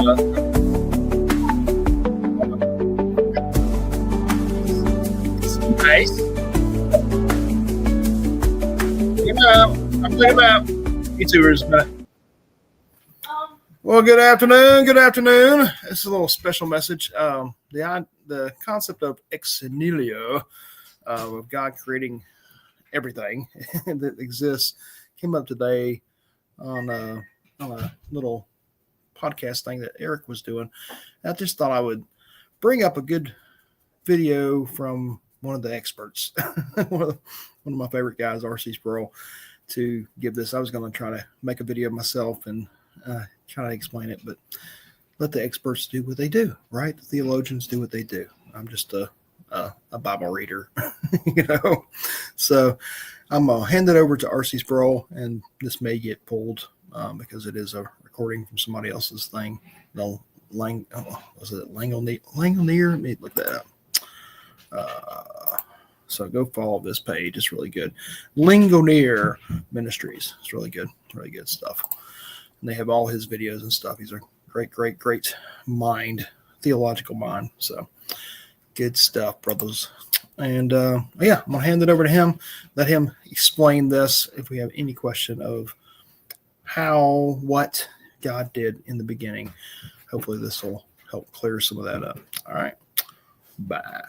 Nice. I'm thinking about YouTubers, but well, good afternoon. Good afternoon. This is a little special message. The concept of ex nihilo, of God creating everything that exists, came up today on a little podcast thing that Eric was doing. I just thought I would bring up a good video from one of the experts, one of my favorite guys, R.C. Sproul, to give this. I was going to try to make a video myself and try to explain it, but let the experts do what they do, right? The theologians do what they do. I'm just a Bible reader, So I'm going to hand it over to R.C. Sproul, and this may get pulled because it is a recording from somebody else's thing. Was it Langonier? Let me look that up. So go follow this page. It's really good. Langonier Ministries. It's really good stuff. And they have all his videos and stuff. He's a great mind, theological mind. So good stuff, brothers. And I'm going to hand it over to him. Let him explain this if we have any question of what God did in the beginning. Hopefully this will help clear some of that up. All right. Bye.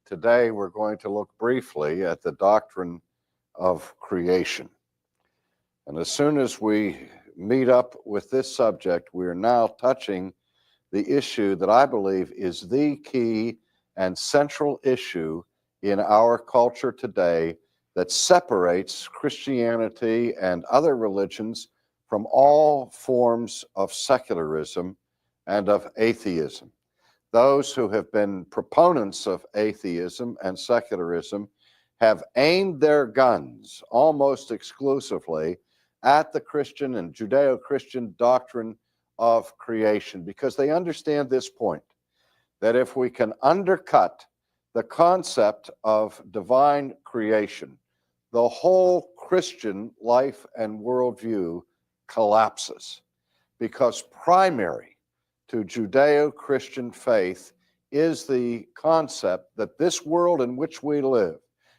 Today we're going to look briefly at the doctrine of creation. And as soon as we meet up with this subject, we are now touching the issue that I believe is the key and central issue in our culture today that separates Christianity and other religions from all forms of secularism and of atheism. Those who have been proponents of atheism and secularism have aimed their guns almost exclusively at the Christian and Judeo-Christian doctrine of creation, because they understand this point, that if we can undercut the concept of divine creation, the whole Christian life and worldview collapses, because primary to Judeo-Christian faith is the concept that this world in which we live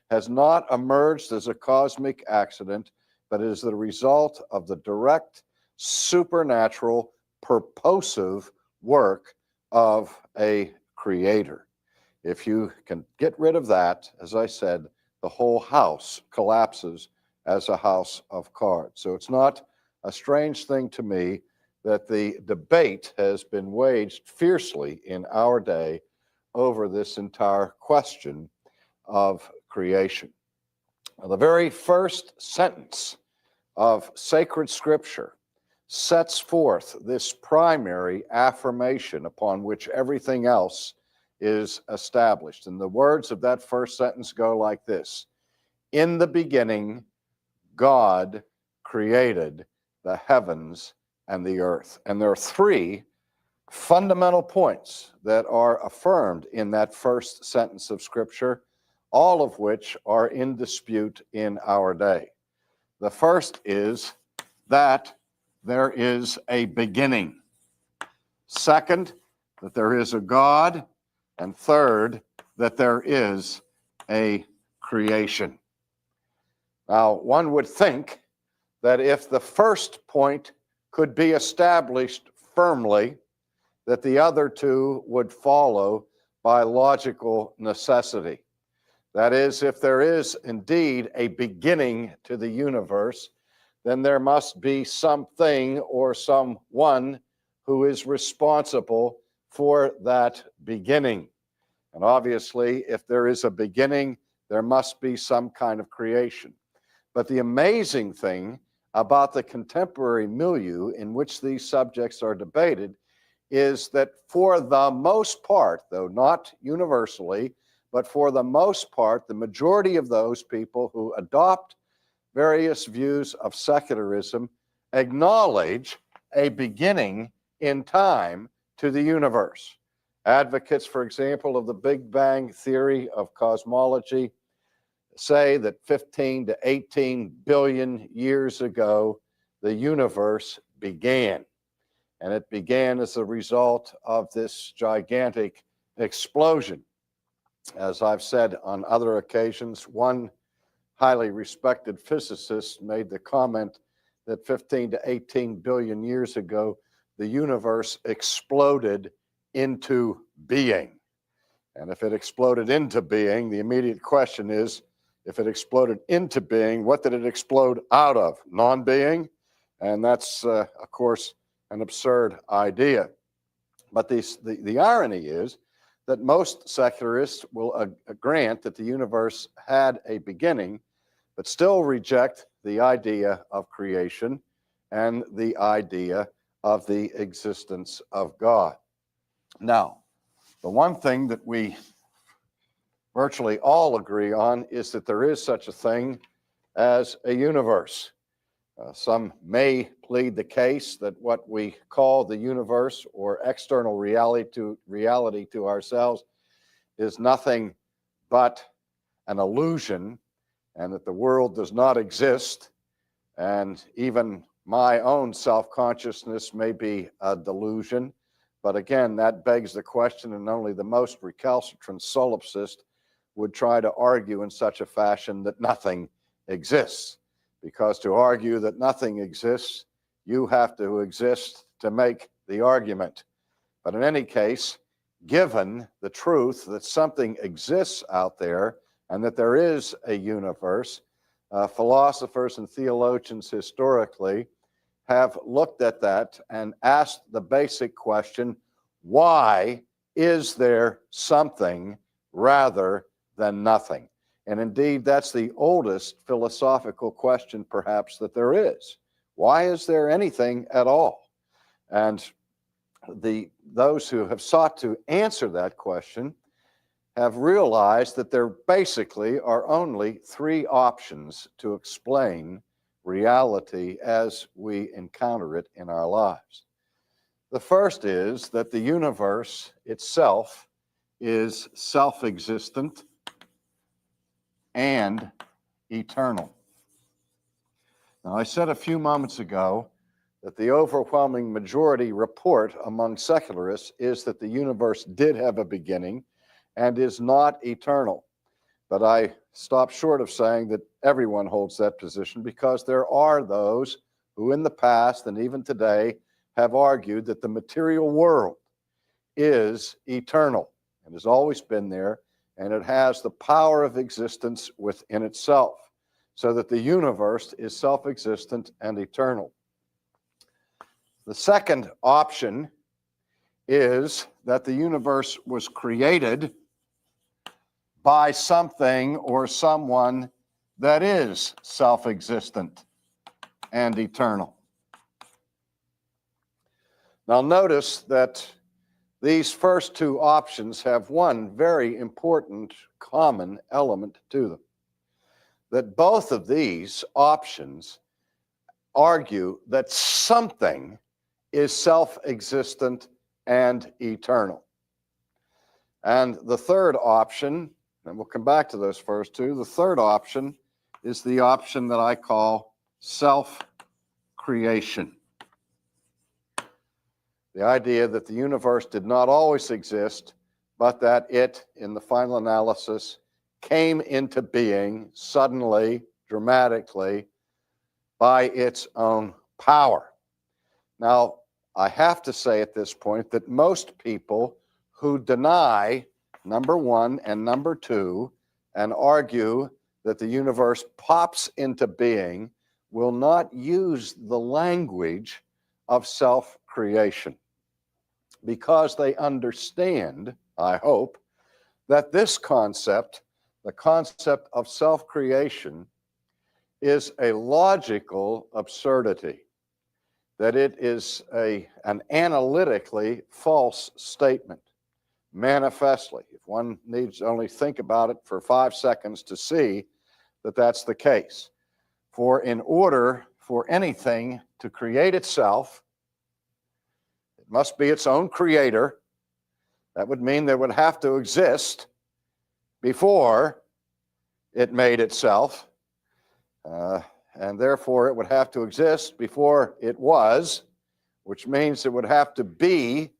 has not emerged as a cosmic accident, but is the result of the direct, supernatural, purposive work of a creator. If you can get rid of that, as I said, the whole house collapses as a house of cards. So it's not a strange thing to me that the debate has been waged fiercely in our day over this entire question of creation. Now, the very first sentence of sacred scripture sets forth this primary affirmation upon which everything else is established. And the words of that first sentence go like this: in the beginning, God created the heavens and the earth. And there are three fundamental points that are affirmed in that first sentence of Scripture, all of which are in dispute in our day. The first is that there is a beginning. Second, that there is a God. And third, that there is a creation. Now, one would think that if the first point could be established firmly, that the other two would follow by logical necessity. That is, if there is indeed a beginning to the universe, then there must be something or someone who is responsible for that beginning. And obviously, if there is a beginning, there must be some kind of creation. But the amazing thing about the contemporary milieu in which these subjects are debated is that for the most part, though not universally, but for the most part, the majority of those people who adopt various views of secularism acknowledge a beginning in time to the universe. Advocates, for example, of the Big Bang theory of cosmology say that 15 to 18 billion years ago, the universe began. And it began as a result of this gigantic explosion. As I've said on other occasions, one highly respected physicist made the comment that 15 to 18 billion years ago, the universe exploded into being. And if it exploded into being, the immediate question is, if it exploded into being, what did it explode out of? Non-being? And that's, of course, an absurd idea. But the irony is that most secularists will grant that the universe had a beginning, but still reject the idea of creation and the idea of the existence of God. Now, the one thing that we virtually all agree on is that there is such a thing as a universe. Some may plead the case that what we call the universe or external reality to ourselves is nothing but an illusion, and that the world does not exist, and even my own self-consciousness may be a delusion. But again, that begs the question, and only the most recalcitrant solipsist would try to argue in such a fashion that nothing exists. Because to argue that nothing exists, you have to exist to make the argument. But in any case, given the truth that something exists out there and that there is a universe, philosophers and theologians historically have looked at that and asked the basic question, why is there something rather than nothing? And indeed, that's the oldest philosophical question, perhaps, that there is. Why is there anything at all? And those who have sought to answer that question have realized that there basically are only three options to explain reality as we encounter it in our lives. The first is that the universe itself is self-existent and eternal. Now, I said a few moments ago that the overwhelming majority report among secularists is that the universe did have a beginning and is not eternal. But I stop short of saying that everyone holds that position, because there are those who in the past and even today have argued that the material world is eternal and has always been there, and it has the power of existence within itself, so that the universe is self-existent and eternal. The second option is that the universe was created by something or someone that is self-existent and eternal. Now notice that these first two options have one very important common element to them, that both of these options argue that something is self-existent and eternal. And the third option, and we'll come back to those first two, the third option is the option that I call self-creation. The idea that the universe did not always exist, but that it, in the final analysis, came into being suddenly, dramatically, by its own power. Now, I have to say at this point that most people who deny number one and number two and argue that the universe pops into being will not use the language of self-creation, because they understand, I hope, that this concept, the concept of self-creation, is a logical absurdity, that it is an analytically false statement, manifestly. If one needs only think about it for 5 seconds to see that that's the case. For in order for anything to create itself, it must be its own creator, That would mean there would have to exist before it made itself, and therefore it would have to exist before it was, which means it would have to be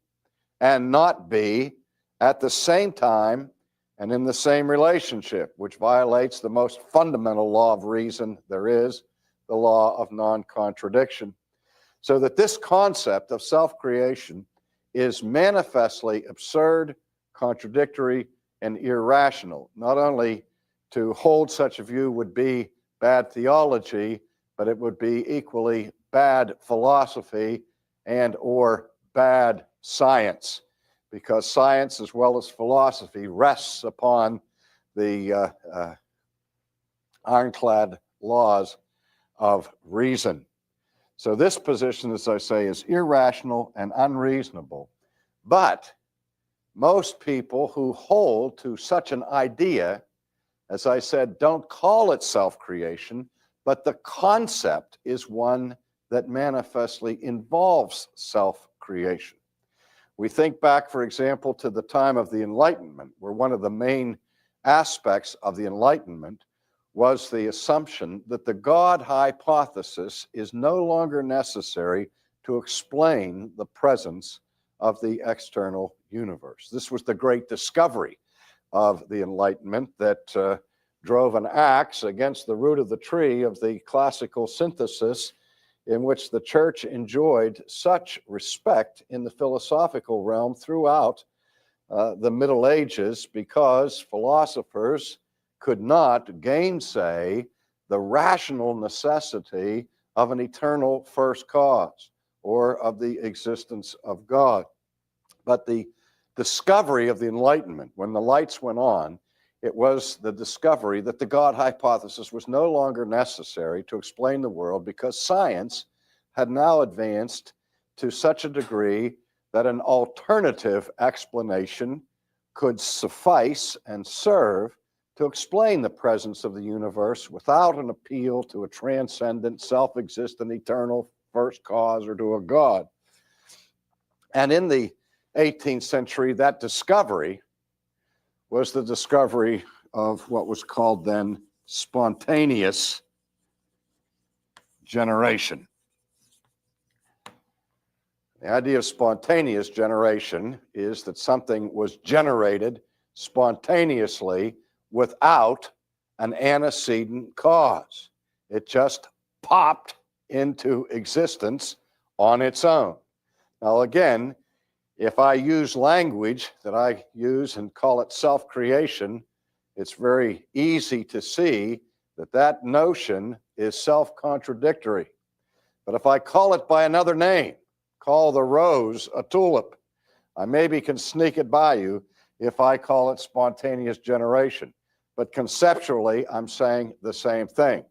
and not be at the same time and in the same relationship, which violates the most fundamental law of reason there is, the law of non-contradiction. So that this concept of self-creation is manifestly absurd, contradictory, and irrational. Not only to hold such a view would be bad theology, but it would be equally bad philosophy and or bad science, because science as well as philosophy rests upon the ironclad laws of reason. So this position, as I say, is irrational and unreasonable. But most people who hold to such an idea, as I said, don't call it self-creation, but the concept is one that manifestly involves self-creation. We think back, for example, to the time of the Enlightenment, where one of the main aspects of the Enlightenment was the assumption that the God hypothesis is no longer necessary to explain the presence of the external universe. This was the great discovery of the Enlightenment that drove an axe against the root of the tree of the classical synthesis, in which the church enjoyed such respect in the philosophical realm throughout the Middle Ages, because philosophers could not gainsay the rational necessity of an eternal first cause or of the existence of God. But the discovery of the Enlightenment, when the lights went on, it was the discovery that the God hypothesis was no longer necessary to explain the world, because science had now advanced to such a degree that an alternative explanation could suffice and serve to explain the presence of the universe without an appeal to a transcendent, self-existent, eternal first cause or to a God. And in the 18th century, that discovery was the discovery of what was called then spontaneous generation. The idea of spontaneous generation is that something was generated spontaneously without an antecedent cause. It just popped into existence on its own. Now again, if I use language that I use and call it self-creation, it's very easy to see that that notion is self-contradictory. But if I call it by another name, call the rose a tulip, I maybe can sneak it by you if I call it spontaneous generation. But conceptually, I'm saying the same thing.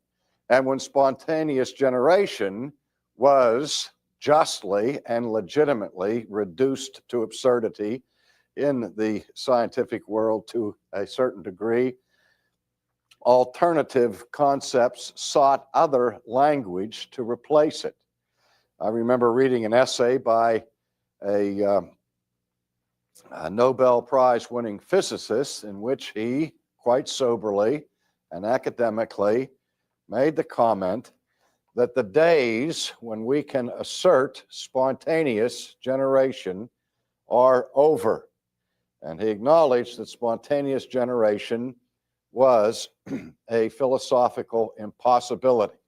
And when spontaneous generation was justly and legitimately reduced to absurdity in the scientific world to a certain degree, alternative concepts sought other language to replace it. I remember reading an essay by a Nobel Prize winning physicist in which he quite soberly and academically made the comment that the days when we can assert spontaneous generation are over. And he acknowledged that spontaneous generation was a philosophical impossibility.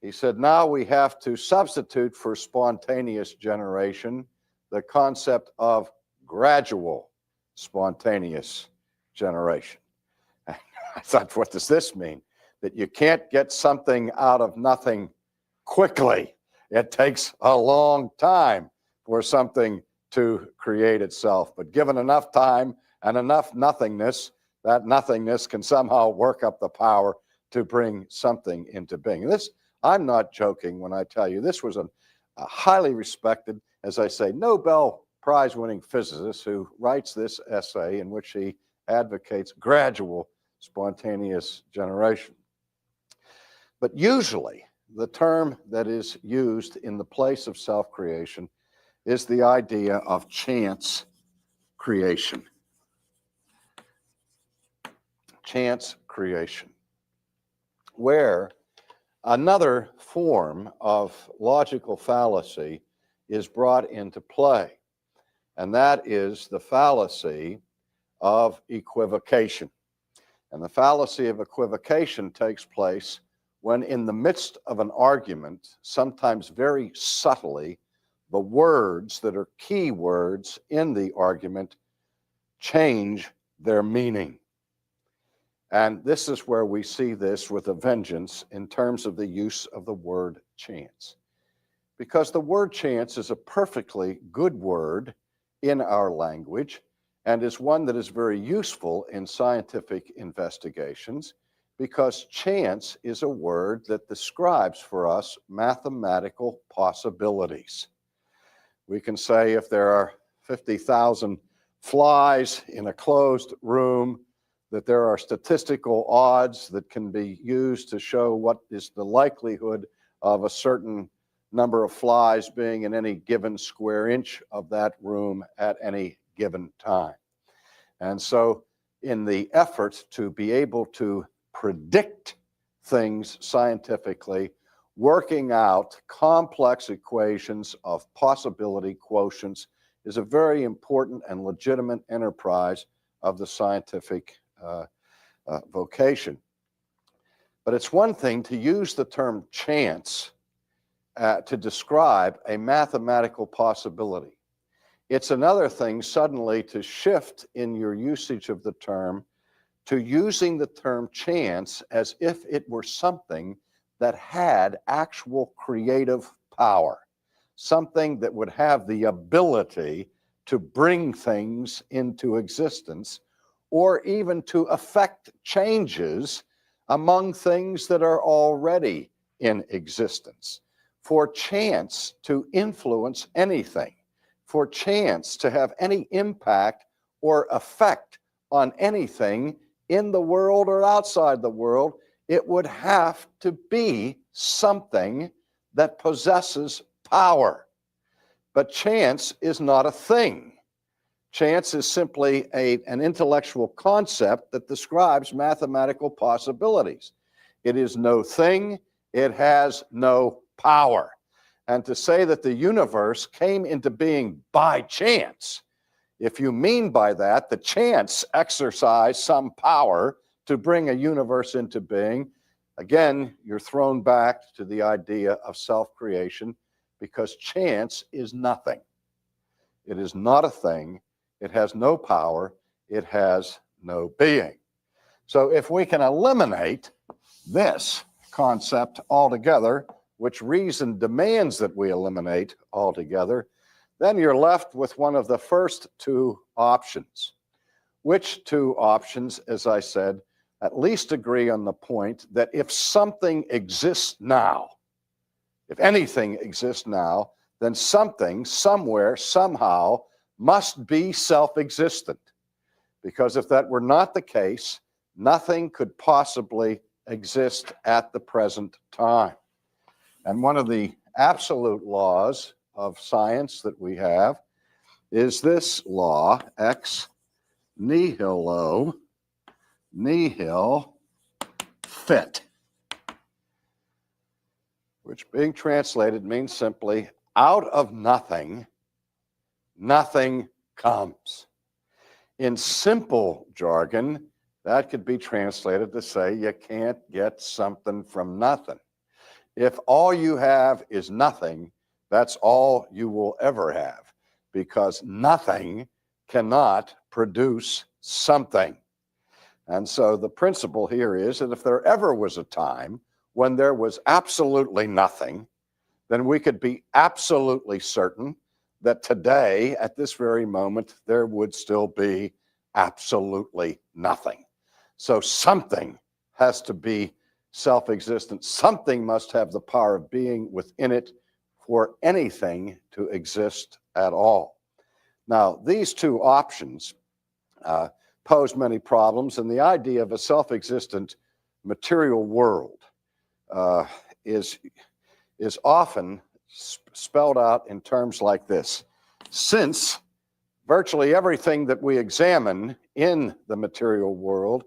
He said, now we have to substitute for spontaneous generation the concept of gradual spontaneous generation. I thought, what does this mean? That you can't get something out of nothing quickly. It takes a long time for something to create itself. But given enough time and enough nothingness, that nothingness can somehow work up the power to bring something into being. This, I'm not joking when I tell you, this was a highly respected, as I say, Nobel Prize winning physicist who writes this essay in which he advocates gradual spontaneous generation. But usually the term that is used in the place of self-creation is the idea of chance creation. Chance creation, where another form of logical fallacy is brought into play, and that is the fallacy of equivocation. And the fallacy of equivocation takes place when, in the midst of an argument, sometimes very subtly, the words that are key words in the argument change their meaning. And this is where we see this with a vengeance in terms of the use of the word chance. Because the word chance is a perfectly good word in our language and is one that is very useful in scientific investigations, because chance is a word that describes for us mathematical possibilities. We can say if there are 50,000 flies in a closed room, that there are statistical odds that can be used to show what is the likelihood of a certain number of flies being in any given square inch of that room at any given time. And so in the effort to be able to predict things scientifically, working out complex equations of possibility quotients is a very important and legitimate enterprise of the scientific vocation. But it's one thing to use the term chance to describe a mathematical possibility. It's another thing suddenly to shift in your usage of the term to using the term chance as if it were something that had actual creative power, something that would have the ability to bring things into existence, or even to affect changes among things that are already in existence. For chance to influence anything, for chance to have any impact or effect on anything in the world or outside the world, it would have to be something that possesses power. But chance is not a thing. Chance is simply an intellectual concept that describes mathematical possibilities. It is no thing, it has no power. And to say that the universe came into being by chance, if you mean by that the chance exercised some power to bring a universe into being, again, you're thrown back to the idea of self-creation, because chance is nothing. It is not a thing. It has no power. It has no being. So if we can eliminate this concept altogether, which reason demands that we eliminate altogether, then you're left with one of the first two options. Which two options, as I said, at least agree on the point that if something exists now, if anything exists now, then something, somewhere, somehow, must be self-existent. Because if that were not the case, nothing could possibly exist at the present time. And one of the absolute laws of science that we have is this law, ex nihilo, nihil fit, which being translated means simply out of nothing, nothing comes. In simple jargon, that could be translated to say you can't get something from nothing. If all you have is nothing, that's all you will ever have, because nothing cannot produce something. And so the principle here is that if there ever was a time when there was absolutely nothing, then we could be absolutely certain that today, at this very moment, there would still be absolutely nothing. So something has to be self-existent. Something must have the power of being within it for anything to exist at all. Now, these two options pose many problems, and the idea of a self-existent material world is often spelled out in terms like this. Since virtually everything that we examine in the material world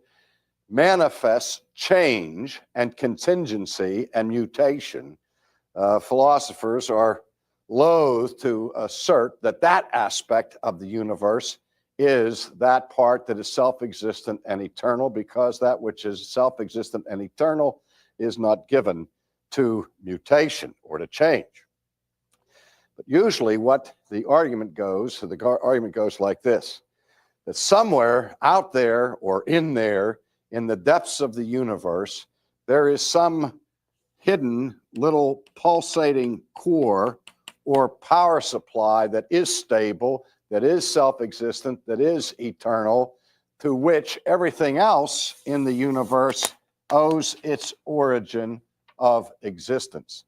manifests change and contingency and mutation. Philosophers are loath to assert that that aspect of the universe is that part that is self-existent and eternal, because that which is self-existent and eternal is not given to mutation or to change. But usually what the argument goes like this, that somewhere out there or in there, in the depths of the universe, there is some hidden little pulsating core or power supply that is stable, that is self-existent, that is eternal, to which everything else in the universe owes its origin of existence.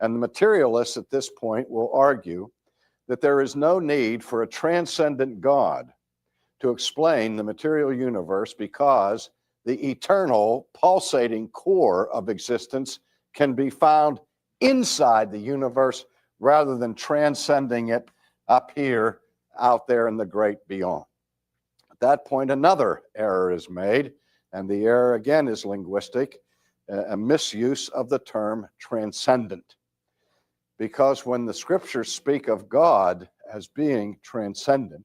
And the materialists at this point will argue that there is no need for a transcendent God to explain the material universe, because the eternal pulsating core of existence can be found inside the universe rather than transcending it up here, out there in the great beyond. At that point, another error is made, and the error again is linguistic, a misuse of the term transcendent. Because when the scriptures speak of God as being transcendent,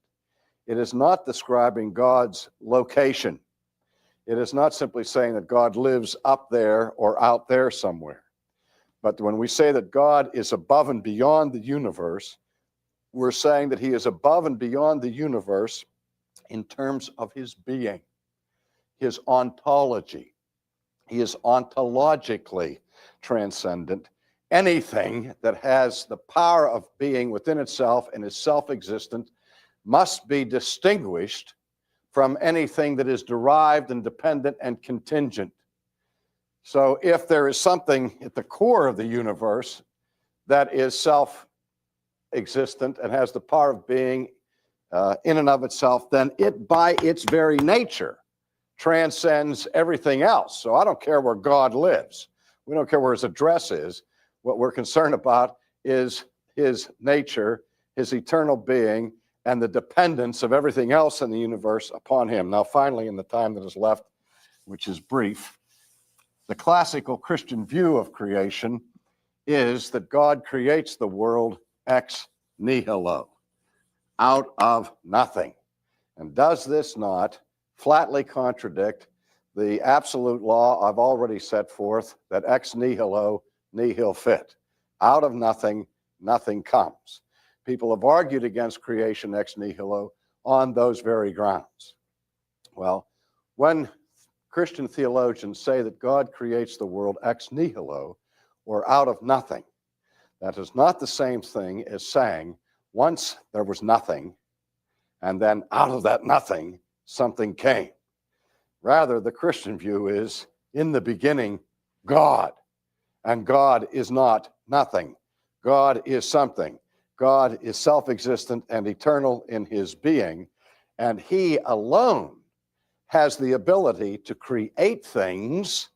it is not describing God's location. It is not simply saying that God lives up there or out there somewhere. But when we say that God is above and beyond the universe, we're saying that he is above and beyond the universe in terms of his being, his ontology. He is ontologically transcendent. Anything that has the power of being within itself and is self-existent must be distinguished from anything that is derived and dependent and contingent. So if there is something at the core of the universe that is self-existent and has the power of being in and of itself, then it by its very nature transcends everything else. So I don't care where God lives. We don't care where his address is. What we're concerned about is his nature, his eternal being, and the dependence of everything else in the universe upon him. Now, finally, in the time that is left, which is brief, the classical Christian view of creation is that God creates the world ex nihilo, out of nothing. And does this not flatly contradict the absolute law I've already set forth, that ex nihilo nihil fit? Out of nothing, nothing comes. People have argued against creation ex nihilo on those very grounds. Well, when Christian theologians say that God creates the world ex nihilo, or out of nothing, that is not the same thing as saying once there was nothing, and then out of that nothing, something came. Rather, the Christian view is, in the beginning, God. And God is not nothing. God is something. God is self-existent and eternal in his being, and he alone has the ability to create things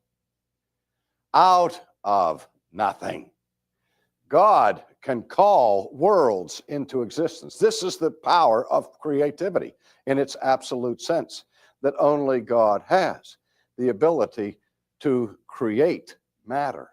out of nothing. God can call worlds into existence. This is the power of creativity in its absolute sense, that only God has, the ability to create matter,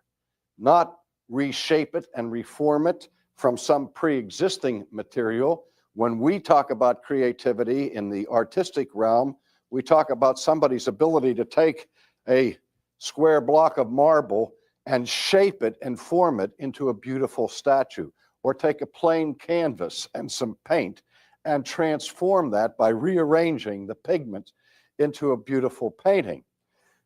not reshape it and reform it from some pre-existing material. When we talk about creativity in the artistic realm, we talk about somebody's ability to take a square block of marble and shape it and form it into a beautiful statue, or take a plain canvas and some paint and transform that by rearranging the pigment into a beautiful painting.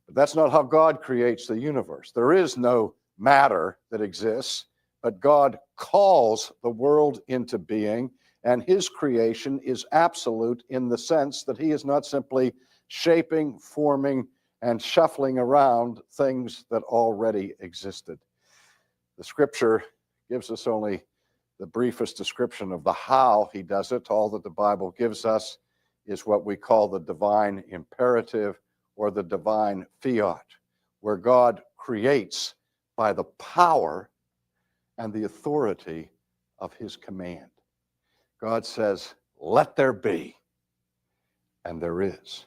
But that's not how God creates the universe. There is no matter that exists, but God calls the world into being, and his creation is absolute in the sense that he is not simply shaping, forming, and shuffling around things that already existed. The scripture gives us only the briefest description of the how he does it. All that the Bible gives us is what we call the divine imperative, or the divine fiat, where God creates by the power and the authority of his command. God says, let there be, and there is.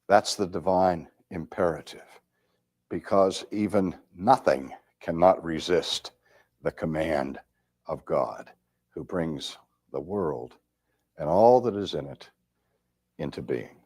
That's the divine imperative, because even nothing cannot resist the command of God, who brings the world and all that is in it into being.